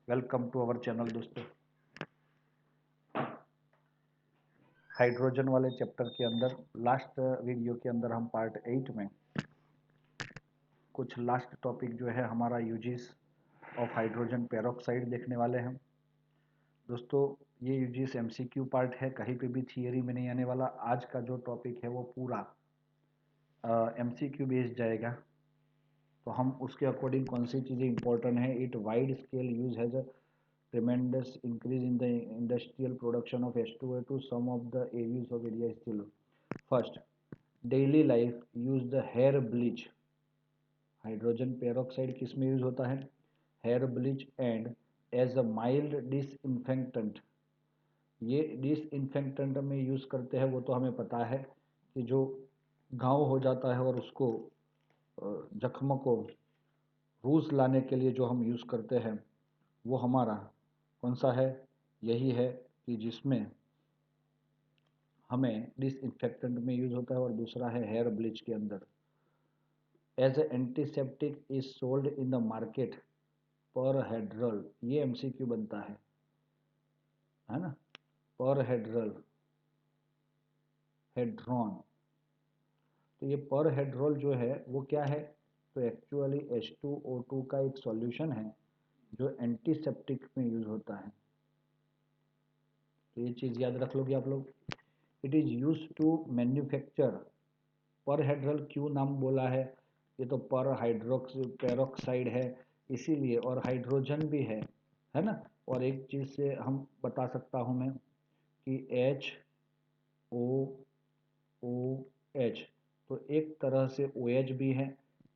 Welcome to our channel दोस्तों। Hydrogen वाले chapter के अंदर लास्ट वीडियो के अंदर हम पार्ट 8 में कुछ लास्ट टॉपिक जो है हमारा यूजेस ऑफ हाइड्रोजन पेरोक्साइड देखने वाले हैं दोस्तों। ये यूजेस एमसीक्यू पार्ट है, कहीं पे भी थियरी में नहीं आने वाला। आज का जो टॉपिक है वो पूरा एमसीक्यू बेस्ड जाएगा, तो हम उसके अकॉर्डिंग कौन सी चीज़ें इंपॉर्टेंट है। It wide scale use has a tremendous increase in the industrial production of H2O2. Some of the areas of area is still. First, daily life use the hair bleach. Hydrogen peroxide किस में use होता है? Hair bleach and as a mild disinfectant. ये disinfectant में use करते हैं, वो तो हमें पता है कि जो घाव हो जाता है और उसको जख्म को रूज लाने के लिए जो हम यूज करते हैं वो हमारा कौन सा है? यही है कि जिसमें हमें डिसइंफेक्टेंट में यूज होता है, और दूसरा है हेयर ब्लीच के अंदर। As a antiseptic is sold in the market perhydrol. ये एमसीक्यू बनता है ना? पर हेड्रल, हेड्रॉन। तो ये पर हेड्रोल जो है वो क्या है? तो एक्चुअली H2O2 का एक सॉल्यूशन है जो एंटीसेप्टिक में यूज होता है। तो ये चीज़ याद रख लोगे आप लोग। It is use to manufacture. Perhydrol क्यों नाम बोला है? ये तो पर हाइड्रोक्स पेरोक्साइड है इसीलिए, और हाइड्रोजन भी है ना। और एक चीज़ से हम बता सकता हूँ मैं कि HOOH, तो एक तरह से OH भी है,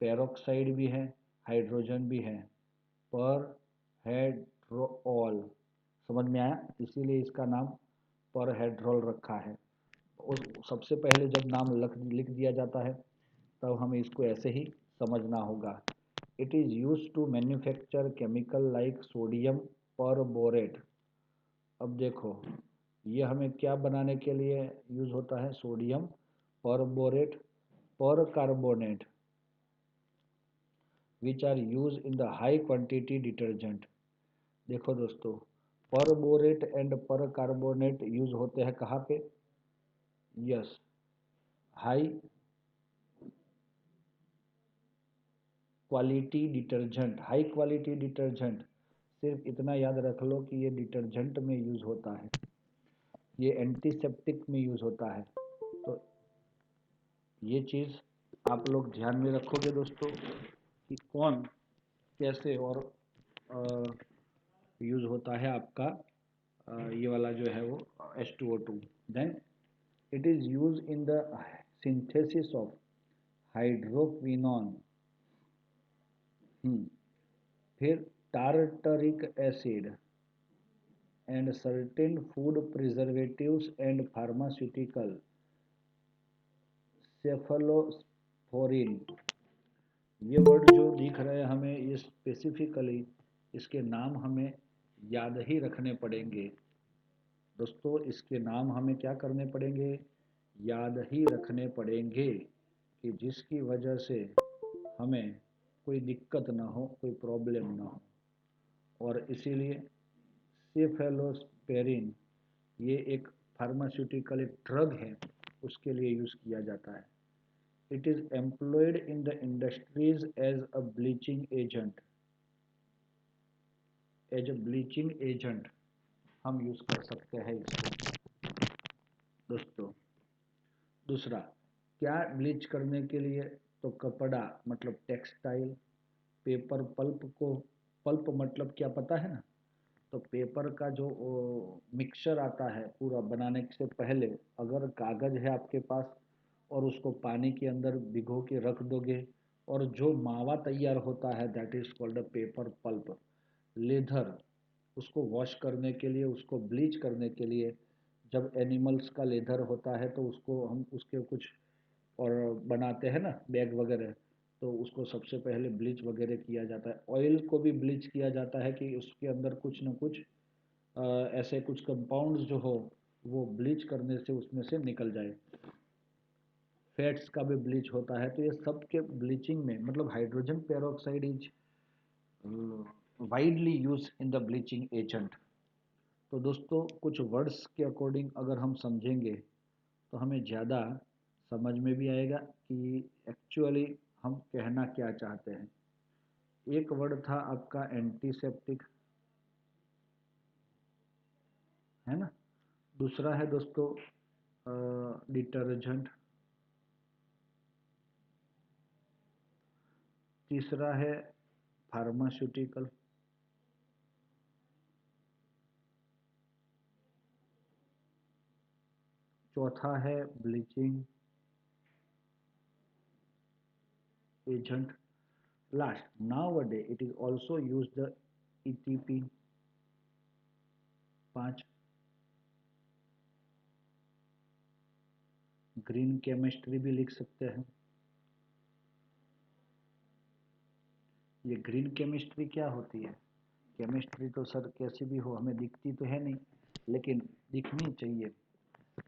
पेरोक्साइड भी है, हाइड्रोजन भी है। पर हेड्रोल, समझ में आया? इसीलिए इसका नाम पर हेड्रोल रखा है। उस सबसे पहले जब नाम लिख दिया जाता है तब हमें इसको ऐसे ही समझना होगा। It is use to manufacture chemical like sodium perborate. अब देखो, ये हमें क्या बनाने के लिए यूज होता है? Sodium perborate, percarbonate, which are use in the high quantity detergent. देखो दोस्तों, perborate and percarbonate use होते हैं कहाँ पे? Yes, high quality detergent. High quality detergent, सिर्फ इतना याद रख लो कि ये डिटर्जेंट में यूज होता है, ये एंटीसेप्टिक में यूज होता है। तो ये चीज़ आप लोग ध्यान में रखोगे दोस्तों कि कौन कैसे और यूज होता है आपका ये वाला जो है वो H2O2। Then it is use in the synthesis of hydroquinone. फिर tartaric acid and certain food preservatives and pharmaceutical, cephalosporin. ये वर्ड जो दिख रहे हैं हमें, ये स्पेसिफिकली इसके नाम हमें याद ही रखने पड़ेंगे दोस्तों। इसके नाम हमें क्या करने पड़ेंगे? याद ही रखने पड़ेंगे कि जिसकी वजह से हमें कोई दिक्कत ना हो, कोई प्रॉब्लम ना हो। और इसीलिए सेफेलोस्पेरिन ये एक फार्मास्यूटिकल एक ड्रग है, उसके लिए यूज़ किया जाता है। It is employed in the industries as a bleaching agent. As a bleaching agent हम यूज़ कर सकते हैं इसको दोस्तों। दूसरा, क्या ब्लीच करने के लिए? तो कपड़ा मतलब टेक्सटाइल, पेपर पल्प को, पल्प मतलब क्या पता है ना? तो पेपर का जो मिक्सचर आता है पूरा बनाने से पहले, अगर कागज़ है आपके पास और उसको पानी के अंदर भिगो के रख दोगे और जो मावा तैयार होता है that is called a paper pulp. Leather, उसको वॉश करने के लिए, उसको ब्लीच करने के लिए, जब एनिमल्स का लेदर होता है तो उसको हम उसके कुछ और बनाते हैं ना बैग वगैरह, तो उसको सबसे पहले ब्लीच वगैरह किया जाता है। ऑयल को भी ब्लीच किया जाता है कि उसके अंदर कुछ न कुछ ऐसे कुछ कंपाउंड्स जो हो वो ब्लीच करने से उसमें से निकल जाए। फैट्स का भी ब्लीच होता है। तो ये सब के ब्लीचिंग में मतलब hydrogen peroxide is widely use in the bleaching agent. तो दोस्तों कुछ वर्ड्स के अकॉर्डिंग अगर हम समझेंगे तो हमें ज़्यादा समझ में भी आएगा कि एक्चुअली हम कहना क्या चाहते हैं। एक वर्ड था आपका एंटीसेप्टिक, है ना। दूसरा है दोस्तों डिटर्जेंट। तीसरा है फार्मास्यूटिकल। चौथा है bleaching agent. Last, nowadays it is also used the ETP। 5, green chemistry भी लिख सकते हैं। ये ग्रीन केमिस्ट्री क्या होती है? केमिस्ट्री तो सर कैसी भी हो हमें दिखती तो है नहीं, लेकिन दिखनी चाहिए।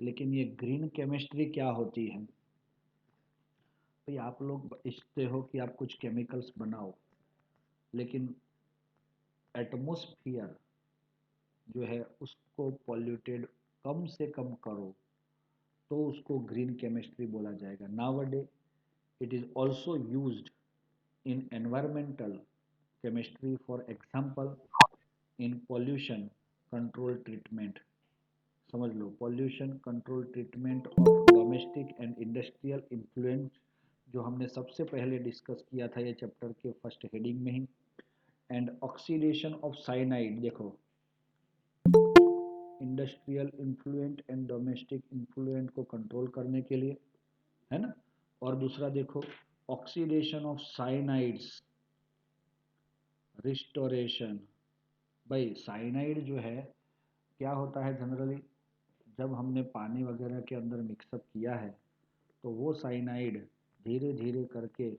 लेकिन ये ग्रीन केमिस्ट्री क्या होती है? भाई आप लोग इच्छते हो कि आप कुछ केमिकल्स बनाओ, लेकिन एटमॉस्फेयर जो है उसको पॉल्यूटेड कम से कम करो तो उसको ग्रीन केमिस्ट्री बोला जाएगा। Nowadays it is also used in environmental chemistry, for example in pollution control treatment। समझ लो, pollution control treatment of domestic and industrial influence जो हमने सबसे पहले डिस्कस किया था ये चैप्टर के फर्स्ट हेडिंग में ही। एंड ऑक्सीडेशन ऑफ साइनाइड, देखो industrial influential and domestic influential को कंट्रोल करने के लिए, है ना। और दूसरा देखो ऑक्सीडेशन ऑफ साइनाइड्स रिस्टोरेशन। भाई साइनाइड जो है क्या होता है जनरली, जब हमने पानी वगैरह के अंदर मिक्सअप किया है तो वो साइनाइड धीरे धीरे करके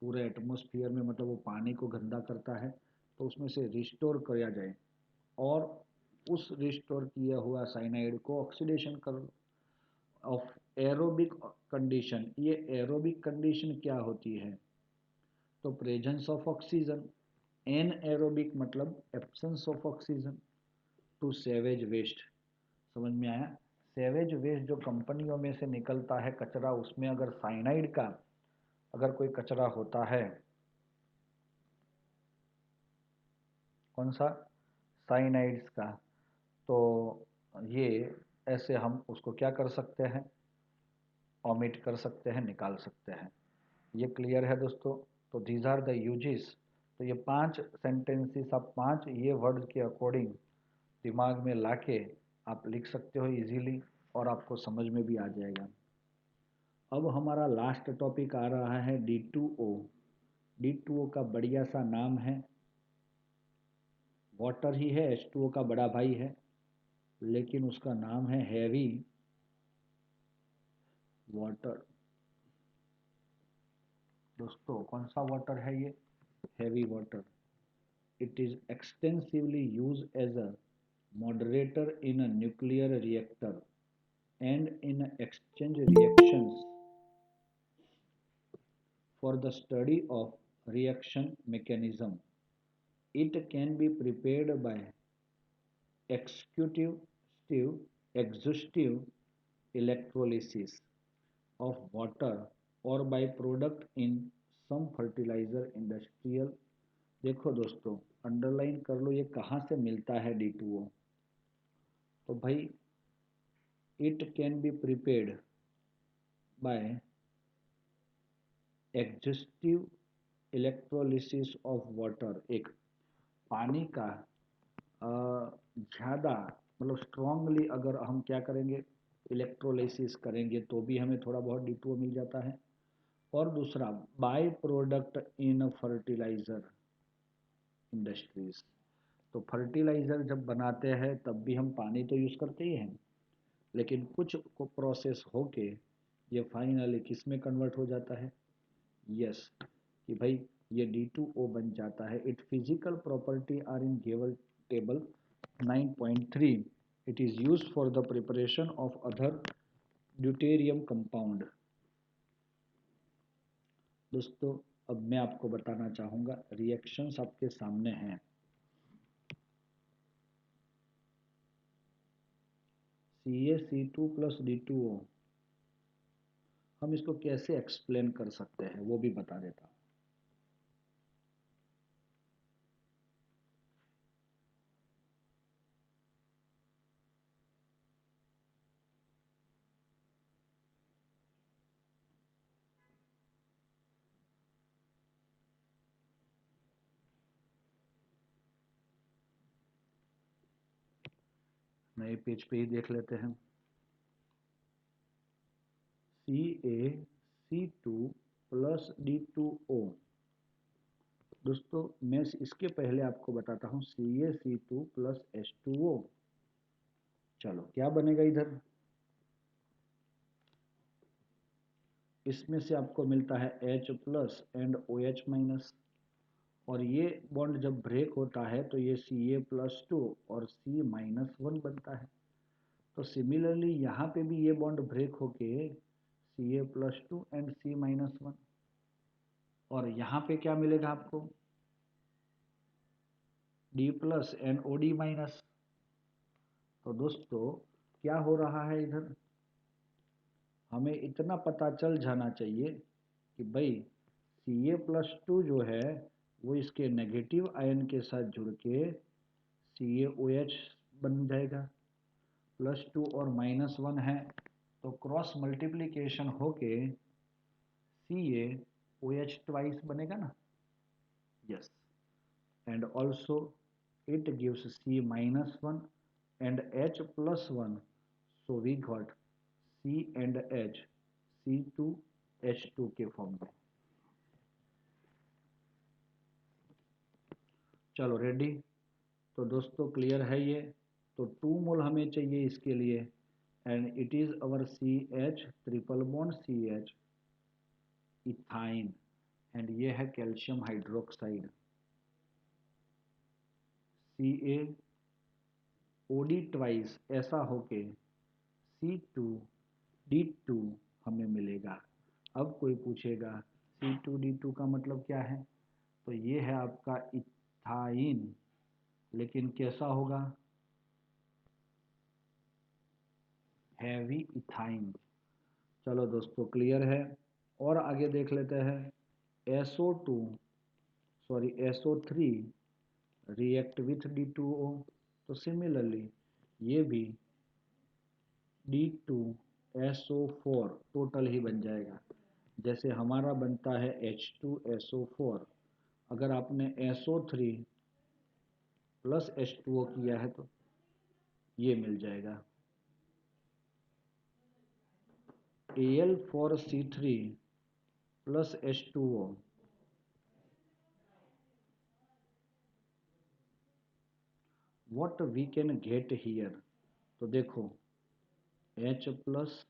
पूरे एटमॉस्फेयर में मतलब वो पानी को गंदा करता है। तो उसमें से रिस्टोर किया जाए और उस रिस्टोर किया हुआ साइनाइड को ऑक्सीडेशन कर ऑफ एरोबिक कंडीशन। ये एरोबिक कंडीशन क्या होती है? तो presence of oxygen. Anaerobic मतलब absence of oxygen. To sewage waste. समझ में आया? सेवेज वेस्ट जो कंपनियों में से निकलता है कचरा, उसमें अगर साइनाइड का अगर कोई कचरा होता है, कौन सा? साइनाइड्स का, तो ये ऐसे हम उसको क्या कर सकते हैं? ओमिट कर सकते हैं, निकाल सकते हैं। ये क्लियर है दोस्तों? तो दीज आर द यूजेस। तो ये 5 सेंटेंसेस आप 5 ये वर्ड के अकॉर्डिंग दिमाग में लाके आप लिख सकते हो इजीली और आपको समझ में भी आ जाएगा। अब हमारा लास्ट टॉपिक आ रहा है D2O। D2O का बढ़िया सा नाम है, वाटर ही है, H2O का बड़ा भाई है, लेकिन उसका नाम है हैवी वाटर। दोस्तों कौन सा वाटर है ये? Heavy water. It is extensively use as a moderator in a nuclear reactor and in exchange reactions for the study of reaction mechanism. It can be prepared by executive exhaustive electrolysis of water or by product in some fertilizer industrial। देखो दोस्तों underline कर लो ये कहाँ से मिलता है D2O। तो भाई it can be prepared by exhaustive electrolysis of water. एक पानी का ज़्यादा मतलब स्ट्रांगली अगर हम क्या करेंगे, इलेक्ट्रोलिसिस करेंगे तो भी हमें थोड़ा बहुत D2O मिल जाता है। और दूसरा by product in fertiliser industries. तो फर्टिलाइज़र जब बनाते हैं तब भी हम पानी तो यूज़ करते ही हैं, लेकिन कुछ को प्रोसेस होके ये फाइनली किस में कन्वर्ट हो जाता है? यस, कि भाई ये D2O बन जाता है। It physical property are in given table 9.3। It is used for the preparation of other deuterium compound. दोस्तों अब मैं आपको बताना चाहूँगा, रिएक्शंस आपके सामने हैं। CaC2 प्लस D2O, हम इसको कैसे एक्सप्लेन कर सकते हैं वो भी बता देता हूँ। नए पेज पे ही देख लेते हैं। CaC2 plus D2O। दोस्तों मैं इसके पहले आपको बताता हूँ CaC2 प्लस H2O। चलो क्या बनेगा इधर, इसमें से आपको मिलता है H plus and OH minus, और ये बॉन्ड जब ब्रेक होता है तो ये Ca+2 और C माइनस 1 बनता है। तो सिमिलरली यहाँ पे भी ये बॉन्ड ब्रेक होके Ca+2 एंड C माइनस 1, और यहाँ पे क्या मिलेगा आपको, D plus and OD minus. तो दोस्तों क्या हो रहा है इधर, हमें इतना पता चल जाना चाहिए कि भाई Ca+2 जो है वो इसके नेगेटिव आयन के साथ जुड़ के CaOH बन जाएगा, +2 और -1 है तो क्रॉस मल्टीप्लिकेशन होके CaOH ट्वाइस बनेगा ना, yes, and also it gives C-1 and H+1, so we got C and H, C2H2 के फॉर्म में। चलो रेडी, तो दोस्तों क्लियर है ये, तो 2 मोल हमें चाहिए इसके लिए, and it is our CH triple bond CH ethyne, and ये है कैल्शियम हाइड्रोक्साइड CaOD ट्वाइस, ऐसा होके C2D2 हमें मिलेगा। अब कोई पूछेगा C2D2 का मतलब क्या है, तो ये है आपका इथाइन, लेकिन कैसा होगा, हैवी इथाइन। चलो दोस्तों क्लियर है, और आगे देख लेते हैं। SO3 रिएक्ट विथ D2O, तो सिमिलरली ये भी D2SO4 टोटल ही बन जाएगा, जैसे हमारा बनता है H2SO4, अगर आपने SO3 प्लस H2O किया है तो ये मिल जाएगा Al4C3 plus H2O। What we can get here, तो देखो H प्लस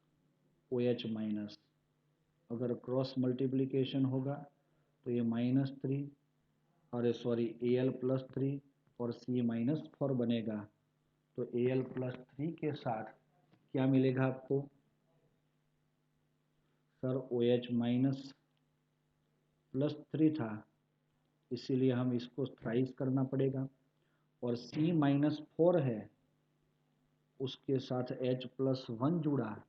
OH माइनस, अगर क्रॉस मल्टीप्लिकेशन होगा तो ये -3, अरे सॉरी Al+3 और C-4 बनेगा, तो Al+3 के साथ क्या मिलेगा आपको, सर OH माइनस +3 था, इसीलिए हम इसको थ्राइस करना पड़ेगा, और C-4 है उसके साथ H+1 जुड़ा,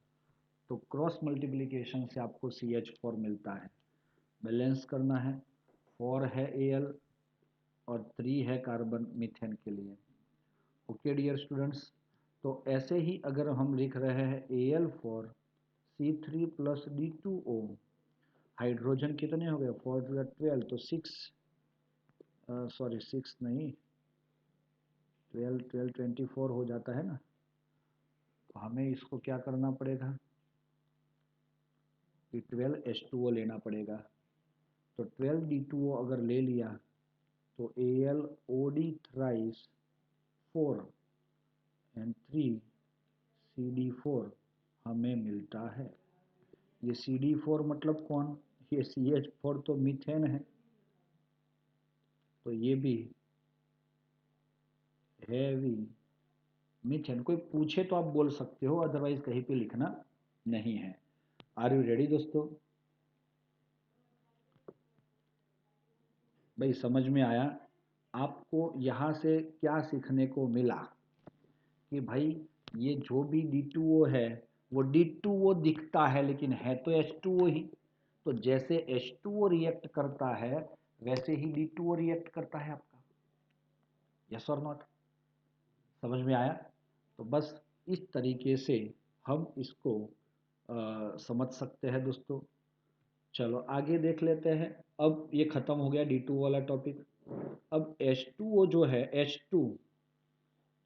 तो क्रॉस मल्टीप्लिकेशन से आपको CH4 मिलता है। बैलेंस करना है, 4 है Al और 3 है कार्बन मीथेन के लिए। ओके डियर स्टूडेंट्स, तो ऐसे ही अगर हम लिख रहे हैं Al4C3 प्लस D2O, हाइड्रोजन कितने हो गए, 4 टू 12, तो 6, सॉरी 6 नहीं, 12 24 हो जाता है ना, तो हमें इसको क्या करना पड़ेगा कि 12H2O लेना पड़ेगा, तो 12D2O अगर ले लिया तो AlOD थ्राइस 4 एंड 3CD4 हमें मिलता है। ये CD4 मतलब कौन, ये CH4 तो मीथेन है, तो ये भी हैवी मीथेन। कोई पूछे तो आप बोल सकते हो, अदरवाइज कहीं पे लिखना नहीं है। आर यू रेडी दोस्तों, भाई समझ में आया? आपको यहाँ से क्या सीखने को मिला कि भाई ये जो भी D2O है वो D2O दिखता है लेकिन है तो H2O ही। तो जैसे H2O रिएक्ट करता है वैसे ही D2O रिएक्ट करता है आपका। यस और नॉट? समझ में आया? तो बस इस तरीके से हम इसको समझ सकते हैं दोस्तों। चलो आगे देख लेते हैं। अब ये खत्म हो गया D2 वाला टॉपिक। अब H2O जो है, H2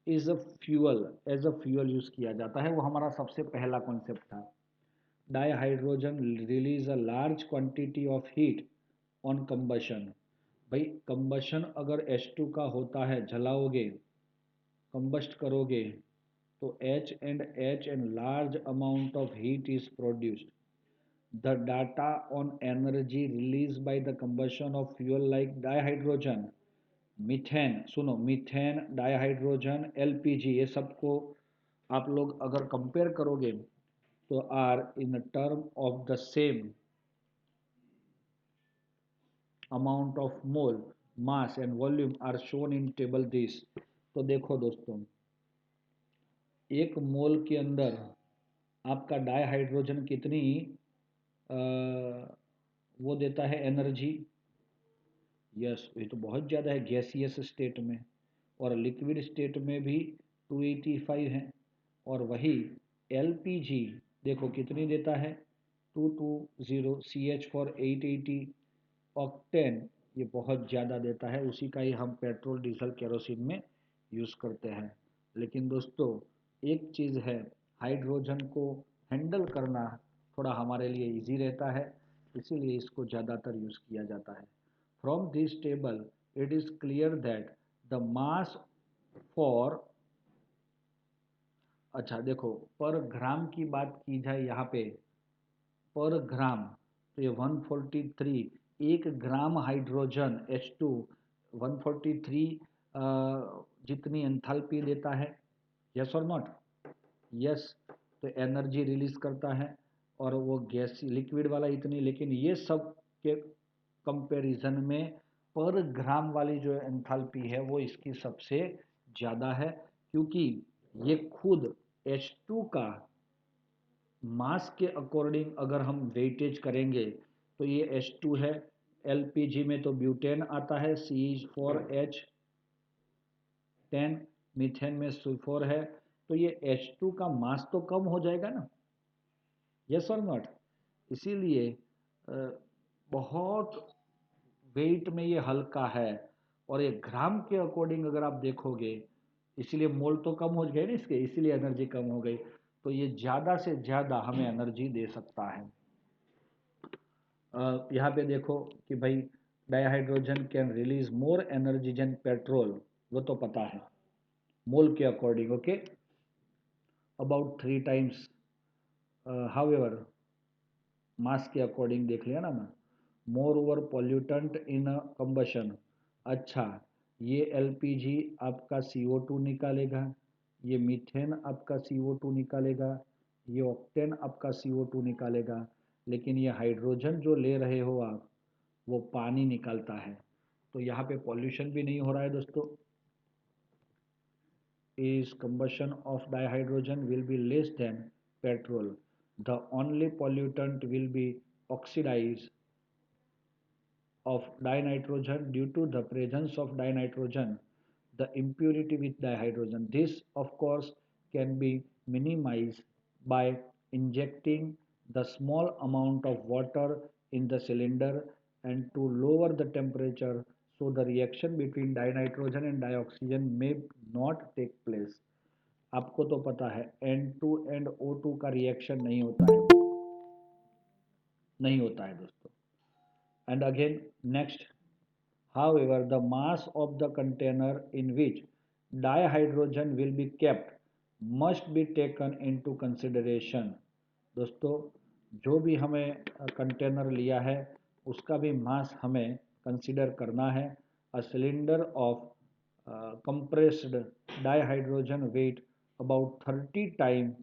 is a fuel, as a fuel use किया जाता है, वो हमारा सबसे पहला कॉन्सेप्ट था। Dihydrogen release a large quantity of heat on combustion. भाई कंबशन अगर H2 का होता है, जलाओगे, कंबस्ट करोगे, तो H and large amount of heat is produced. The data on energy released by the combustion of fuel like dihydrogen, methane, सुनो, methane, dihydrogen, LPG, ये सबको आप लोग अगर कंपेयर करोगे तो are in term of the same amount of mole, mass and volume are shown in table this. तो देखो दोस्तों, एक मोल के अंदर आपका डाइहाइड्रोजन कितनी वो देता है एनर्जी? यस, ये तो बहुत ज़्यादा है गैसियस स्टेट में, और लिक्विड स्टेट में भी 285 है। और वही LPG देखो कितनी देता है, 220, CH4 880 ऑक्टेन, ये बहुत ज़्यादा देता है। उसी का ही हम पेट्रोल, डीजल, केरोसिन में यूज़ करते हैं। लेकिन दोस्तों एक चीज़ है, हाइड्रोजन को हैंडल करना थोड़ा हमारे लिए इजी रहता है, इसीलिए इसको ज़्यादातर यूज़ किया जाता है। From this table it is clear that the mass for, अच्छा देखो, पर ग्राम की बात की जाए यहाँ पे, पर ग्राम, तो ये 143, 1 ग्राम हाइड्रोजन H2 143 जितनी एंथैल्पी देता है। यस और नॉट? यस। तो एनर्जी रिलीज करता है, और वो गैस लिक्विड वाला इतनी, लेकिन ये सब के कंपैरिजन में पर ग्राम वाली जो एंथैल्पी है वो इसकी सबसे ज़्यादा है, क्योंकि ये खुद H2 का मास के अकॉर्डिंग अगर हम वेटेज करेंगे तो ये H2 है। LPG में तो ब्यूटेन आता है, CH4H10, मीथेन में सल्फर है, तो ये H2 का मास तो कम हो जाएगा ना। यस और नॉट? इसीलिए बहुत वेट में ये हल्का है, और ये ग्राम के अकॉर्डिंग अगर आप देखोगे, इसीलिए मोल तो कम हो गए ना इसके, इसीलिए एनर्जी कम हो गई। तो ये ज़्यादा से ज़्यादा हमें एनर्जी दे सकता है। यहाँ पे देखो कि भाई dihydrogen can release more energy than petrol, वो तो पता है मोल के according, okay, about 3 times. However mass के अकॉर्डिंग देख लिया ना मैं। Moreover pollutant in a combustion, अच्छा, ये LPG आपका CO2 निकालेगा, ये मीथेन आपका CO2 निकालेगा, ये ऑक्टेन आपका CO2 निकालेगा, लेकिन ये हाइड्रोजन जो ले रहे हो आप वो पानी निकालता है। तो यहाँ पे पॉल्यूशन भी नहीं हो रहा है दोस्तों। is combustion of dihydrogen will be less than petrol. The only pollutant will be oxidize of dinitrogen due to the presence of dinitrogen, the impurity with dihydrogen. This, of course, can be minimized by injecting the small amount of water in the cylinder and to lower the temperature so the reaction between dinitrogen and dioxygen may not take place. आपको तो पता है N2 and O2 का reaction नहीं होता है, नहीं होता है दोस्तों। And again, next, however, the mass of the container in which dihydrogen will be kept must be taken into consideration. दोस्तों जो भी हमें कंटेनर लिया है उसका भी मास हमें कंसिडर करना है। A cylinder of compressed dihydrogen weight about 30 times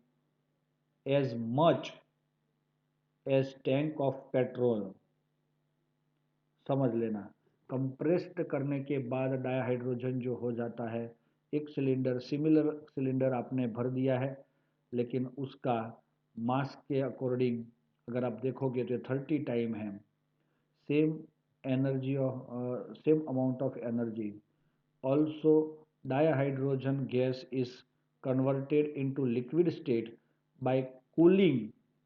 as much as tank of petrol, समझ लेना। कंप्रेस्ड करने के बाद डायहाइड्रोजन जो हो जाता है, एक सिलेंडर सिमिलर सिलेंडर आपने भर दिया है, लेकिन उसका मास के अकॉर्डिंग अगर आप देखोगे तो 30 टाइम है, same energy of same amount of energy. Also, dihydrogen gas is converted into liquid state by cooling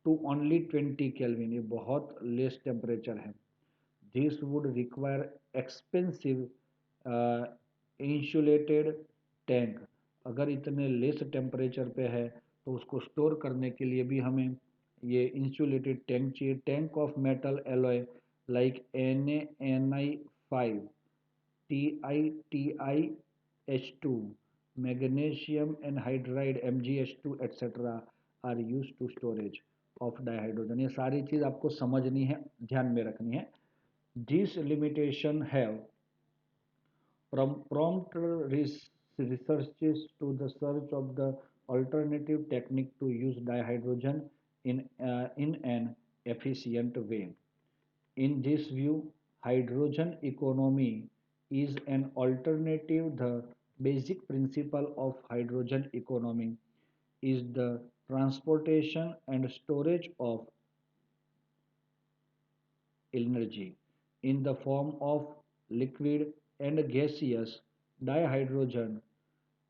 to only 20 Kelvin. ये बहुत लेस टेम्परेचर है. This would require expensive insulated tank. अगर इतने लेस टेम्परेचर पे है तो उसको स्टोर करने के लिए भी हमें ये इंसुलेटेड टैंक चाहिए. Tank of metal alloy like Na Ni5, TiTiH2, magnesium anhydride MgH2 etc. are used to storage of dihydrogen. ये सारी चीज़ आपको समझनी है, ध्यान में रखनी है. These limitations have prompted researchers to the search of the alternative technique to use dihydrogen in an efficient way. In this view, hydrogen economy is an alternative. The basic principle of hydrogen economy is the transportation and storage of energy in the form of liquid and gaseous dihydrogen.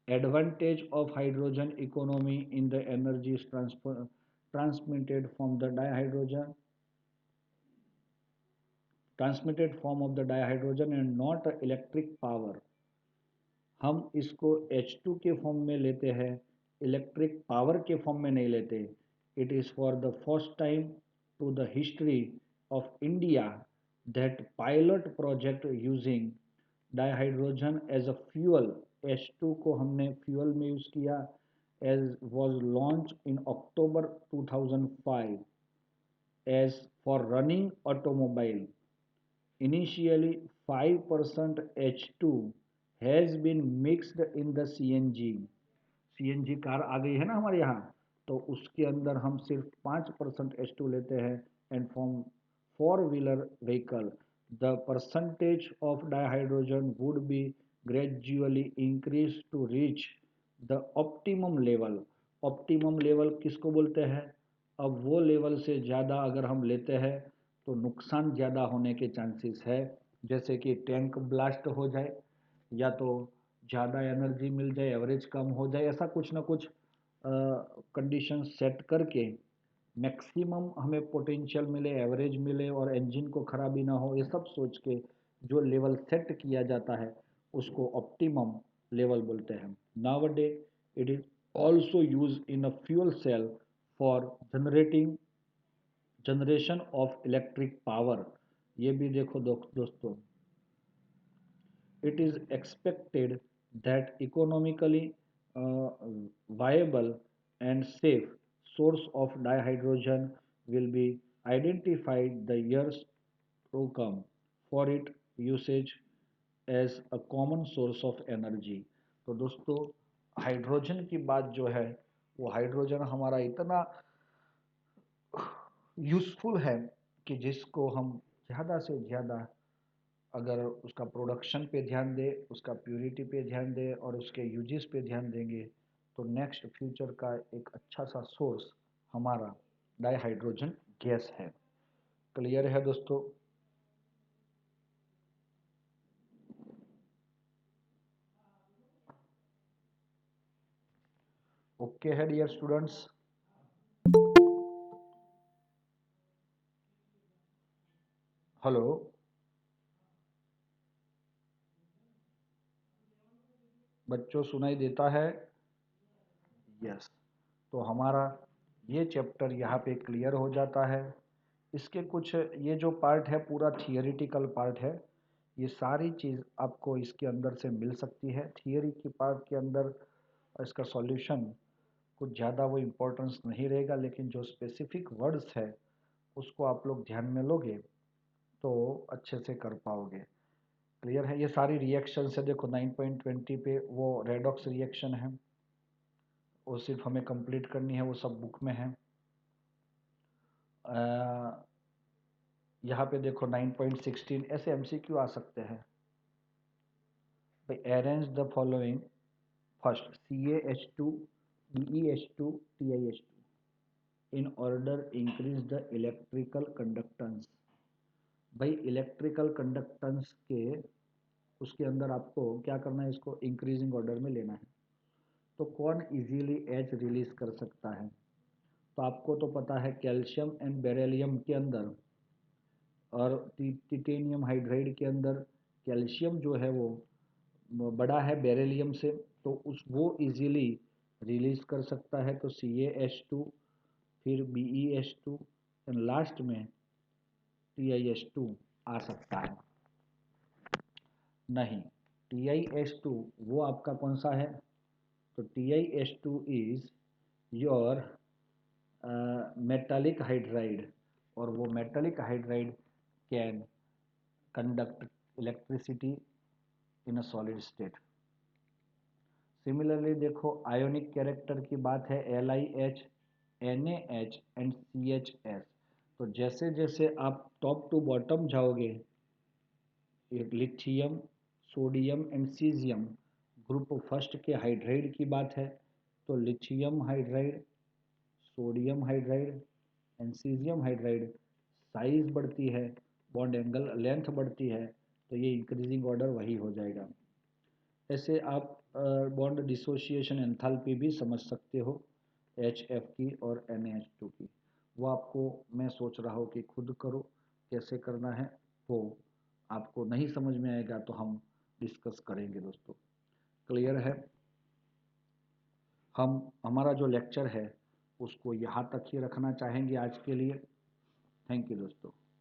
Advantage of hydrogen economy in the energy is transmitted from the dihydrogen transmitted form of the dihydrogen and not electric power. हम इसको H2 के form में लेते हैं, electric power के form में नहीं लेते. It is for the first time to the history of India that pilot project using dihydrogen as a fuel. H2 को हमने फ्यूअल में यूज़ किया. As was launch in October 2005 as for running automobile. Initially, 5% H2 has been mixed in the CNG. CNG car आ गई है ना हमारे यहाँ, तो उसके अंदर हम सिर्फ 5% H2 लेते हैं. And from four wheeler vehicle the percentage of dihydrogen would be gradually increase to reach the optimum level. Optimum level किसको बोलते हैं? अब वो लेवल से ज़्यादा अगर हम लेते हैं तो नुकसान ज़्यादा होने के चांसेस है, जैसे कि टैंक ब्लास्ट हो जाए, या तो ज़्यादा एनर्जी मिल जाए, एवरेज कम हो जाए, ऐसा कुछ ना कुछ कंडीशन सेट करके मैक्सिमम हमें पोटेंशियल मिले, एवरेज मिले और इंजन को खराबी ना हो, ये सब सोच के जो लेवल सेट किया जाता है उसको ऑप्टिमम लेवल बोलते हैं. Nowadays it is also use in a fuel cell for generation of electric power. ये भी देखो दोस्तों, it is expected that economically viable and safe source of dihydrogen will be identified the years to come for its usage as a common source of energy. तो दोस्तों, hydrogen की बात जो है, वो हाइड्रोजन हमारा इतना यूज़फुल है कि जिसको हम ज़्यादा से ज़्यादा अगर उसका प्रोडक्शन पे ध्यान दे, उसका प्योरिटी पे ध्यान दे और उसके यूजेस पे ध्यान देंगे तो नेक्स्ट फ्यूचर का एक अच्छा सा सोर्स हमारा डाइहाइड्रोजन गैस है. क्लियर है दोस्तों? ओके है डियर स्टूडेंट्स? हेलो, बच्चों सुनाई देता है? यस. तो हमारा ये चैप्टर यहाँ पे क्लियर हो जाता है. इसके कुछ ये जो पार्ट है पूरा थियोरिटिकल पार्ट है. ये सारी चीज़ आपको इसके अंदर से मिल सकती है. थियोरी की पार्ट के अंदर इसका सॉल्यूशन कुछ ज़्यादा वो इम्पोर्टेंस नहीं रहेगा, लेकिन जो स्पेसिफिक वर्ड्स है उसको आप लोग ध्यान में लोगे तो अच्छे से कर पाओगे. क्लियर है? ये सारी रिएक्शन है, देखो 9.20 पे वो रेडॉक्स रिएक्शन है, वो सिर्फ हमें कंप्लीट करनी है, वो सब बुक में है. यहाँ पे देखो 9.16 ऐसे एमसीक्यू आ सकते हैं भाई। Arrange the following first CaH2 BeH2 TiH2 in order increase the electrical conductance. भाई इलेक्ट्रिकल कंडक्टेंस के उसके अंदर आपको क्या करना है, इसको इंक्रीजिंग ऑर्डर में लेना है। तो कौन इजीली एच रिलीज कर सकता है? तो आपको तो पता है कैल्शियम एंड बेरिलियम के अंदर और टिटेनियम हाइड्राइड के अंदर कैल्शियम जो है वो बड़ा है बेरिलियम से, तो उस वो इजीली रिलीज कर सकता है। तो CaH2 फिर BeH2 एंड लास्ट में TiH2 आ सकता है। नहीं, TiH2 वो आपका कौन सा है? तो TiH2 is your metallic hydride, और वो metallic hydride can conduct electricity in a solid state. Similarly देखो आयोनिक कैरेक्टर की बात है LiH NaH एंड CHS। तो जैसे जैसे आप टॉप टू बॉटम जाओगे, lithium sodium and caesium group first के हाइड्राइड की बात है, तो lithium hydride sodium hydride and caesium hydride size बढ़ती है, बॉन्ड एंगल लेंथ बढ़ती है, तो ये इंक्रीजिंग ऑर्डर वही हो जाएगा। ऐसे आप बॉन्ड डिसोसिएशन एंथैल्पी भी समझ सकते हो HF की और NaH2 की। वो आपको मैं सोच रहा हूँ कि खुद करो, कैसे करना है वो आपको नहीं समझ में आएगा तो हम डिस्कस करेंगे दोस्तों। क्लियर है? हम हमारा जो लेक्चर है उसको यहाँ तक ही रखना चाहेंगे आज के लिए। थैंक यू दोस्तों।